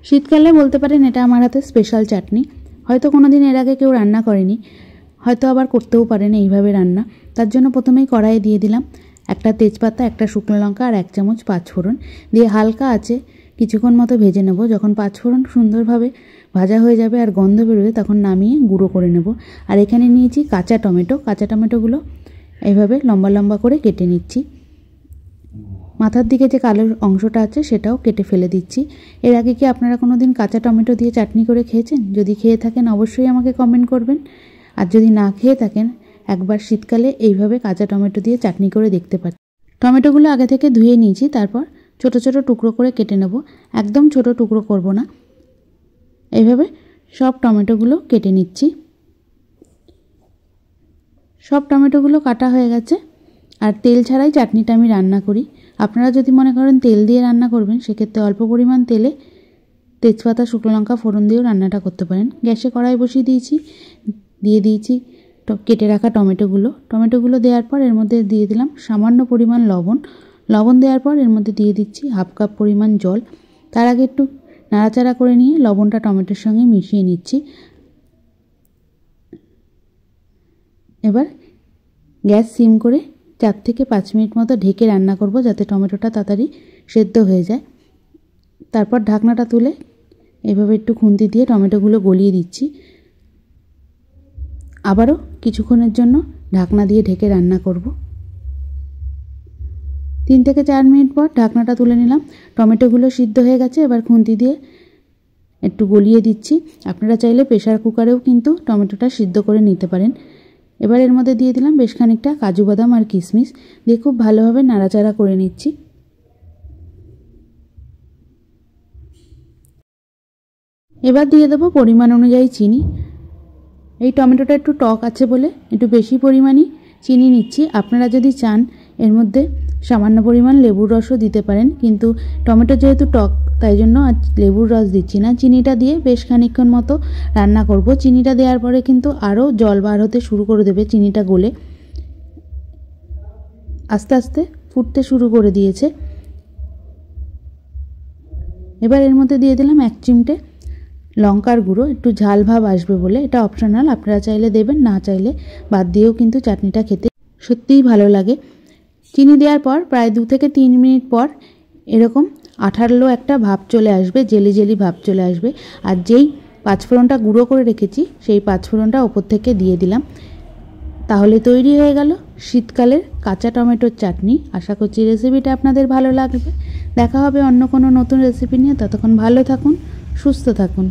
শীতকালে বলতে পারেন এটা আমার হাতে স্পেশাল চাটনি। হয়তো কোনোদিন এর আগে কেউ রান্না করেনি, হয়তো আবার করতেও পারেন এইভাবে রান্না। তার জন্য প্রথমেই কড়াইয়ে দিয়ে দিলাম একটা তেজপাতা, একটা শুকনো লঙ্কা আর 1 চামচ পাঁচফোড়ন দিয়ে হালকা আছে কিছুক্ষণ মতো ভেজে নেব। যখন পাঁচফোড়ন সুন্দরভাবে ভাজা হয়ে যাবে আর গন্ধ বেরোবে তখন নামিয়ে গুঁড়ো করে নেব। আর এখানে নিয়েছি কাঁচা টমেটো। কাঁচা টমেটোগুলো এইভাবে লম্বা লম্বা করে কেটে নিচ্ছি। মাথার দিকে যে কালো অংশটা আছে সেটাও কেটে ফেলে দিচ্ছি। এর আগে কি আপনারা কোনো দিন কাঁচা টমেটো দিয়ে চাটনি করে খেয়েছেন? যদি খেয়ে থাকেন অবশ্যই আমাকে কমেন্ট করবেন। আর যদি না খেয়ে থাকেন একবার শীতকালে এইভাবে কাঁচা টমেটো দিয়ে চাটনি করে দেখতে পারেন। টমেটোগুলো আগে থেকে ধুয়ে নিয়েছি, তারপর ছোট ছোট টুকরো করে কেটে নেব। একদম ছোট টুকরো করব না, এইভাবে সব টমেটোগুলো কেটে নিচ্ছি। সব টমেটোগুলো কাটা হয়ে গেছে। আর তেল ছাড়াই চাটনিটা আমি রান্না করি। আপনারা যদি মনে করেন তেল দিয়ে রান্না করবেন সেক্ষেত্রে অল্প পরিমাণ তেলে তেজপাতা, শুকনো লঙ্কা ফোড়ন দিয়েও রান্নাটা করতে পারেন। গ্যাসে কড়াই বসিয়ে দিয়েছি, দিয়ে দিয়েছি কেটে রাখা টমেটোগুলো দেওয়ার পর এর মধ্যে দিয়ে দিলাম সামান্য পরিমাণ লবণ দেওয়ার পর এর মধ্যে দিয়ে দিচ্ছি 1/2 কাপ পরিমাণ জল। তার আগে একটু নাড়াচাড়া করে নিয়ে লবণটা টমেটোর সঙ্গে মিশিয়ে নিচ্ছি। এবার গ্যাস সিম করে 4 থেকে 5 মিনিট মতো ঢেকে রান্না করব যাতে টমেটোটা তাড়াতাড়ি সেদ্ধ হয়ে যায়। তারপর ঢাকনাটা তুলে এভাবে একটু খুন্তি দিয়ে টমেটোগুলো গলিয়ে দিচ্ছি। আবারও কিছুক্ষণের জন্য ঢাকনা দিয়ে ঢেকে রান্না করব। 3 থেকে 4 মিনিট পর ঢাকনাটা তুলে নিলাম। টমেটোগুলো সিদ্ধ হয়ে গেছে। এবার খুন্তি দিয়ে একটু গলিয়ে দিচ্ছি। আপনারা চাইলে প্রেসার কুকারেও কিন্তু টমেটোটা সিদ্ধ করে নিতে পারেন। এবার এর মধ্যে দিয়ে দিলাম বেশ খানিকটা কাজু বাদাম আর কিশমিশ দিয়ে খুব ভালোভাবে নাড়াচাড়া করে নিচ্ছি। এবার দিয়ে দেবো পরিমাণ অনুযায়ী চিনি। এই টমেটোটা একটু টক আছে বলে একটু বেশি পরিমাণই চিনি নিচ্ছি। আপনারা যদি চান এর মধ্যে সামান্য পরিমাণ লেবুর রসও দিতে পারেন, কিন্তু টমেটো যেহেতু টক তাই জন্য আর লেবুর রস দিচ্ছি না। চিনিটা দিয়ে বেশ খানিকক্ষণ মতো রান্না করব। চিনিটা দেওয়ার পরে কিন্তু আরও জল বার হতে শুরু করে দেবে। চিনিটা গলে আস্তে আস্তে ফুটতে শুরু করে দিয়েছে। এবার এর মধ্যে দিয়ে দিলাম 1 চিমটে লঙ্কার গুঁড়ো, একটু ঝাল ভাব আসবে বলে। এটা অপশনাল, আপনারা চাইলে দেবেন, না চাইলে বাদ দিয়েও কিন্তু চাটনিটা খেতে সত্যিই ভালো লাগে। চিনি দেওয়ার পর প্রায় 2 থেকে 3 মিনিট পর এরকম আঠালো একটা ভাব চলে আসবে, জেলি জেলি ভাব চলে আসবে। আর যেই পাঁচফোড়নটা গুঁড়ো করে রেখেছি সেই পাঁচফোড়নটা ওপর থেকে দিয়ে দিলাম। তাহলে তৈরি হয়ে গেল শীতকালের কাঁচা টমেটোর চাটনি। আশা করছি রেসিপিটা আপনাদের ভালো লাগবে। দেখা হবে অন্য কোনো নতুন রেসিপি নিয়ে। ততক্ষণ ভালো থাকুন, সুস্থ থাকুন।